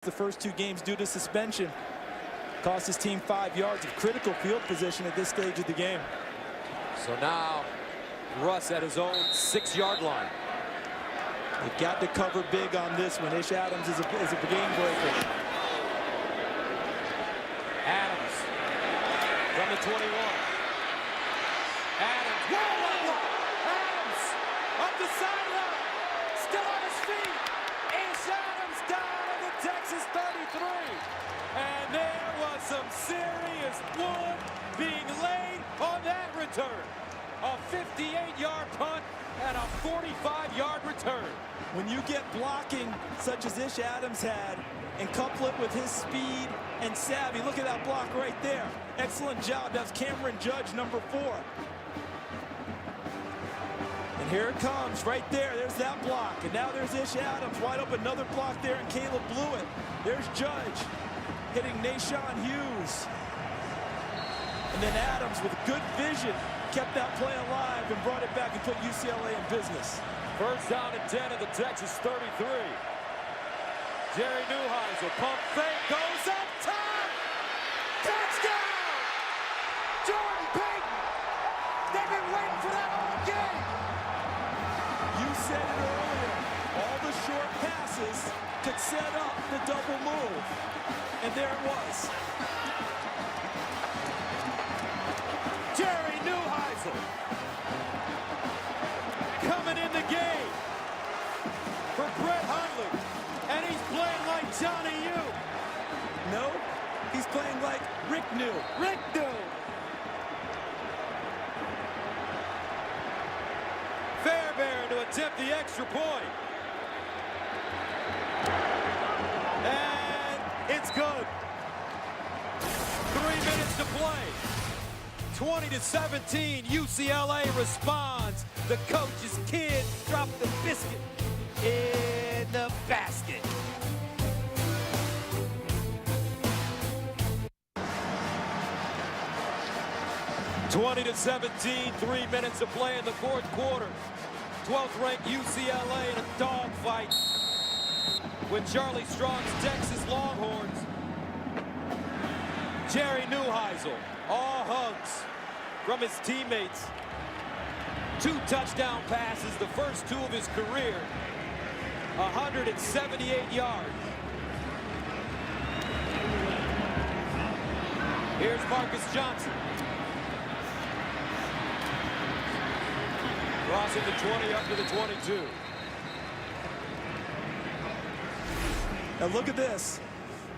The first 2 games due to suspension. Cost his team 5 yards of critical field position at this stage of the game. So now Russ at his own 6-yard line. They've got to cover big on this one. Ish Adams is a game breaker. Adams from the 21. Adams. Whoa! Adams up the sideline. Still on his feet. Ish Adams down at the Texas 33. And there was some serious wood being laid on that return. A 58-yard punt and a 45-yard return. When you get blocking such as Ish Adams had and couple it with his speed and savvy, look at that block right there. Excellent job. That's Cameron Judge, number 4. And here it comes right there. There's that block. And now there's Ish Adams wide open. Another block there, and Caleb Blewett. There's Judge hitting Nashawn Hughes. And then Adams with good vision kept that play alive and brought it back and put UCLA in business. First down and 10 at the Texas 33. Jerry Neuheisel, pump fake, goes up top. Touchdown! Jordan Payton. They've been waiting for that all game. You said it earlier. All the short passes could set up the double move. And there it was. Jerry Neuheisel coming in the game for Brett Hundley, and he's playing like Johnny U. No, he's playing like Rick New. Rick New. Fairbairn to attempt the extra point. And it's good. 3 minutes to play. 20-17, UCLA responds. The coach's kid dropped the biscuit in the basket. (20-17), 3 minutes to play in the 4th quarter. 12th-ranked UCLA in a dogfight with Charlie Strong's Texas Longhorns. Jerry Neuheisel, all hugs from his teammates. 2 touchdown passes, the first 2 of his career. 178 yards. Here's Marcus Johnson. Crossing the 20 up to the 22. Now look at this.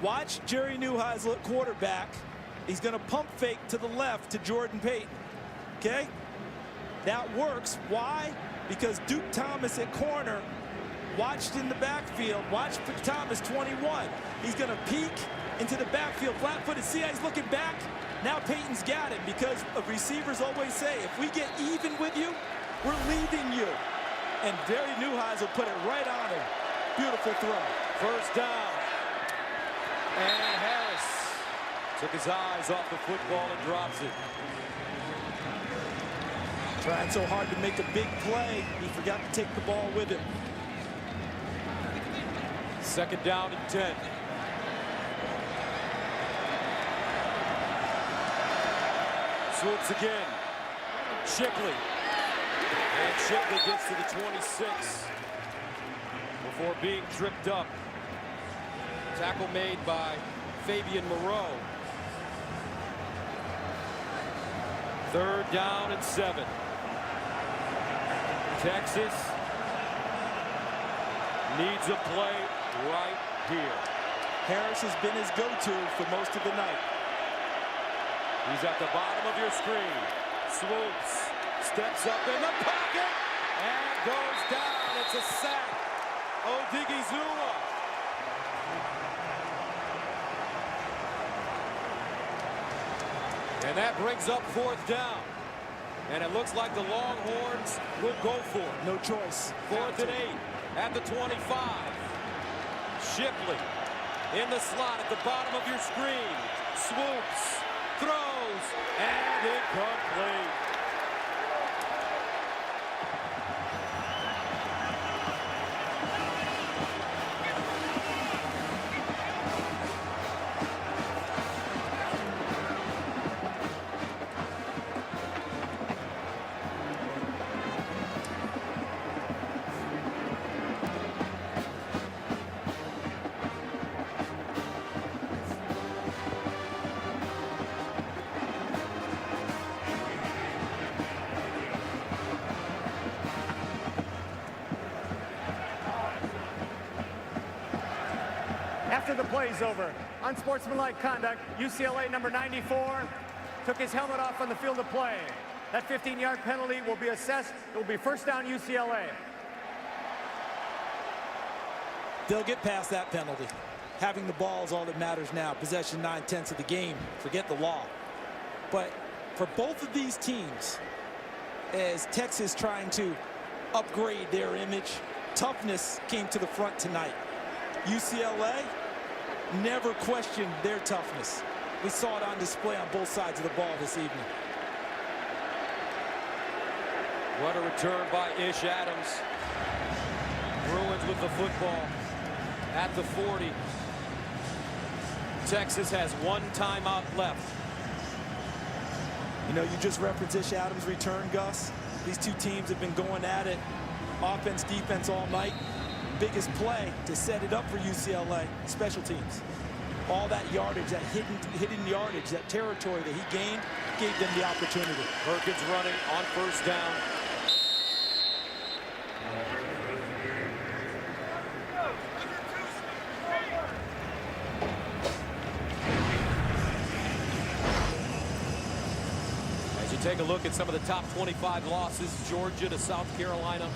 Watch Jerry Neuheisel at quarterback. He's going to pump fake to the left to Jordan Payton. Okay? That works. Why? Because Duke Thomas at corner watched in the backfield. Watch for Thomas, 21. He's going to peek into the backfield, flat-footed. See how he's looking back? Now Payton's got him, because receivers always say, if we get even with you, we're leaving you. And Jerry Neuheisel put it right on him. Beautiful throw. First down. And Harris took his eyes off the football and drops it. Trying so hard to make a big play, he forgot to take the ball with him. 2nd down and 10. Swoops again. Shipley. And Shipley gets to the 26 before being tripped up. Tackle made by Fabian Moreau. 3rd down and 7. Texas needs a play right here. Harris has been his go-to for most of the night. He's at the bottom of your screen. Swoops, steps up in the pocket, and goes down. It's a sack. Odigizua. And that brings up 4th down. And it looks like the Longhorns will go for it. No choice. 4th and 8 at the 25. Shipley in the slot at the bottom of your screen. Swoops, throws, and incomplete. After the play's over, unsportsmanlike conduct, UCLA number 94 took his helmet off on the field of play. That 15-yard penalty will be assessed. It will be first down UCLA. They'll get past that penalty. Having the ball is all that matters now. Possession 9/10 of the game. Forget the law. But for both of these teams, as Texas trying to upgrade their image, toughness came to the front tonight. UCLA never questioned their toughness. We saw it on display on both sides of the ball this evening. What a return by Ish Adams. Bruins with the football at the 40. Texas has one timeout left. You know, you just referenced Ish Adams' return, Gus. These two teams have been going at it, offense, defense all night. Biggest play to set it up for UCLA, special teams. All that yardage, that hidden yardage, that territory that he gained, gave them the opportunity. Perkins running on first down. As you take a look at some of the top 25 losses, Georgia to South Carolina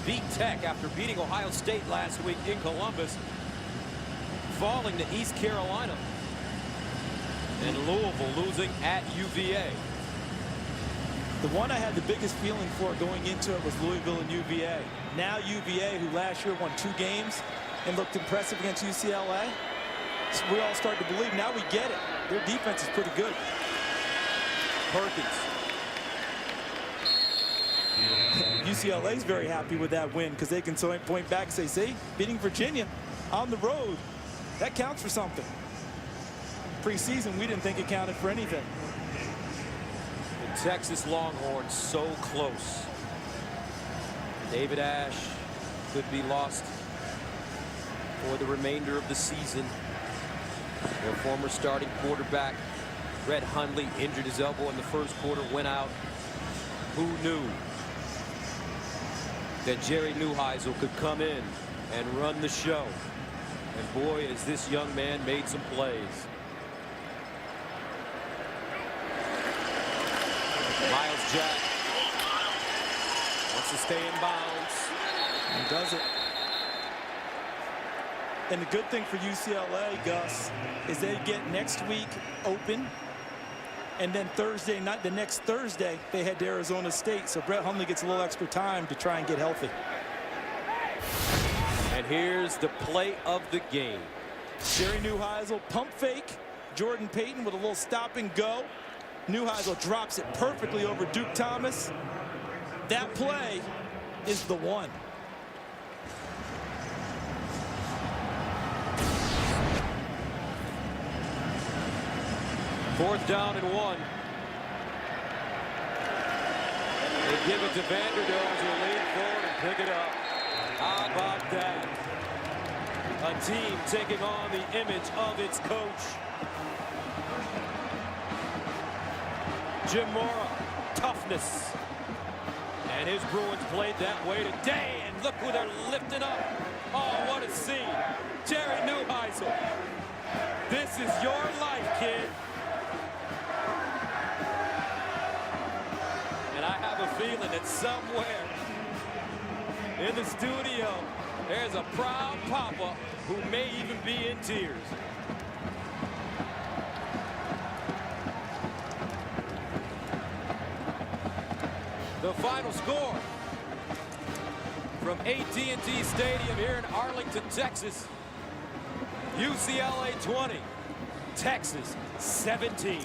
beat Tech after beating Ohio State last week in Columbus, falling to East Carolina, and Louisville losing at UVA. The one I had the biggest feeling for going into it was Louisville and UVA. Now UVA, who last year won 2 games and looked impressive against UCLA, so we all start to believe now we get it. Their defense is pretty good. Perkins. UCLA's very happy with that win because they can point back and say, see, beating Virginia on the road, that counts for something. Preseason, we didn't think it counted for anything. The Texas Longhorns so close. David Ash could be lost for the remainder of the season. Their former starting quarterback, Brett Hundley, injured his elbow in the first quarter, went out. Who knew that Jerry Neuheisel could come in and run the show? And boy, has this young man made some plays. Miles Jack wants to stay in bounds. And does it. And the good thing for UCLA, Gus, is they get next week open. And then Thursday night, the next Thursday, they head to Arizona State. So Brett Hundley gets a little extra time to try and get healthy. And here's the play of the game. Jerry Neuheisel, pump fake. Jordan Payton with a little stop and go. Neuheisel drops it perfectly over Duke Thomas. That play is the one. Fourth down and 1. They give it to Vanderdoes, who'll lean forward and pick it up. How about that? A team taking on the image of its coach. Jim Mora, toughness. And his Bruins played that way today. And look who they're lifting up. Oh, what a scene. Jerry Neuheisel. This is your life, kid. And I have a feeling that somewhere in the studio, there's a proud papa who may even be in tears. The final score from AT&T Stadium here in Arlington, Texas. UCLA 20, Texas 17.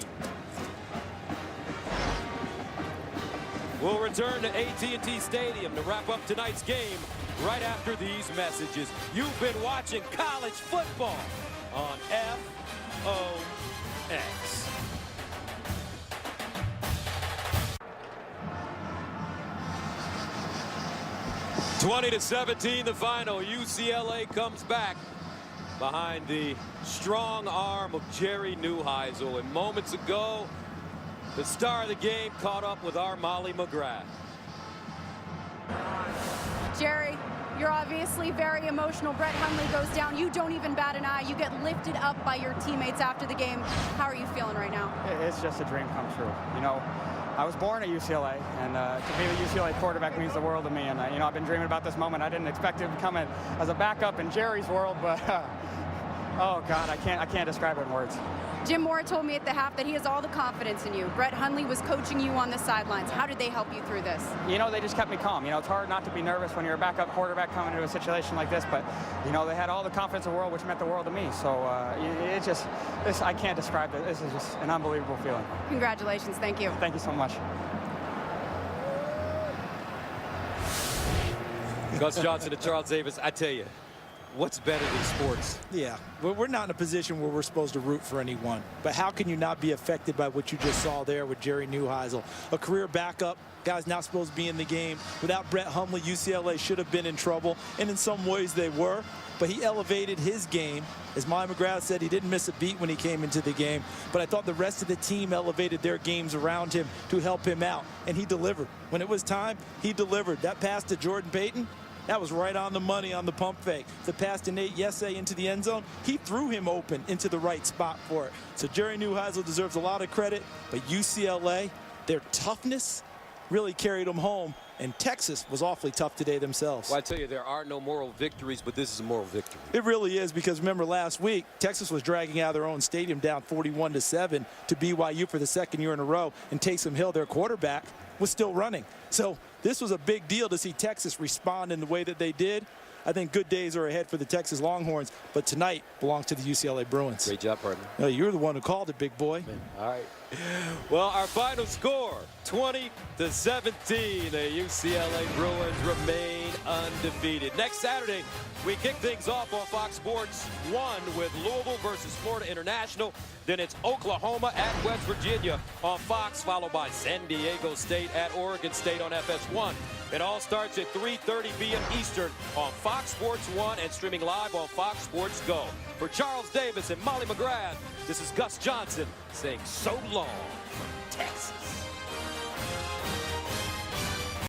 We'll return to AT&T Stadium to wrap up tonight's game right after these messages. You've been watching college football on FOX. 20-17, the final. UCLA comes back behind the strong arm of Jerry Neuheisel. And moments ago, the star of the game caught up with our Molly McGrath. Jerry, You're obviously very emotional. Brett Hundley goes down. You don't even bat an eye. You get lifted up by your teammates after the game. How are you feeling right now? It's just a dream come true. You know, I was born at UCLA, and to be the UCLA quarterback means the world to me. And you know, I've been dreaming about this moment. I didn't expect to come in as a backup in Jerry's world, but oh God, I can't describe it in words. Jim Mora told me at the half that he has all the confidence in you. Brett Hundley was coaching you on the sidelines. How did they help you through this? You know, they just kept me calm. You know, it's hard not to be nervous when you're a backup quarterback coming into a situation like this, but, you know, they had all the confidence in the world, which meant the world to me. So I can't describe it. This is just an unbelievable feeling. Congratulations. Thank you. Thank you so much. Gus Johnson and Charles Davis, I tell you, what's better than sports? Yeah, we're not in a position where we're supposed to root for anyone. But how can you not be affected by what you just saw there with Jerry Neuheisel? A career backup, guy's not supposed to be in the game. Without Brett Hundley, UCLA should have been in trouble. And in some ways they were. But he elevated his game. As Mike McGrath said, he didn't miss a beat when he came into the game. But I thought the rest of the team elevated their games around him to help him out. And he delivered. When it was time, he delivered. That pass to Jordan Payton, that was right on the money on the pump fake. The pass to Nate Yesse into the end zone, he threw him open into the right spot for it. So Jerry Neuheisel deserves a lot of credit, but UCLA, their toughness really carried them home, and Texas was awfully tough today themselves. Well, I tell you, there are no moral victories, but this is a moral victory. It really is, because remember last week, Texas was dragging out of their own stadium down 41-7 to BYU for the second year in a row, and Taysom Hill, their quarterback, was still running. So this was a big deal to see Texas respond in the way that they did. I think good days are ahead for the Texas Longhorns, but tonight belongs to the UCLA Bruins. Great job, partner. No, you're the one who called it, big boy. All right. Well, our final score, 20-17. The UCLA Bruins remain undefeated. Next Saturday, we kick things off on Fox Sports 1 with Louisville versus Florida International. Then it's Oklahoma at West Virginia on Fox, followed by San Diego State at Oregon State on FS1. It all starts at 3:30 p.m. Eastern on Fox Sports 1 and streaming live on Fox Sports Go. For Charles Davis and Molly McGrath, this is Gus Johnson saying so long.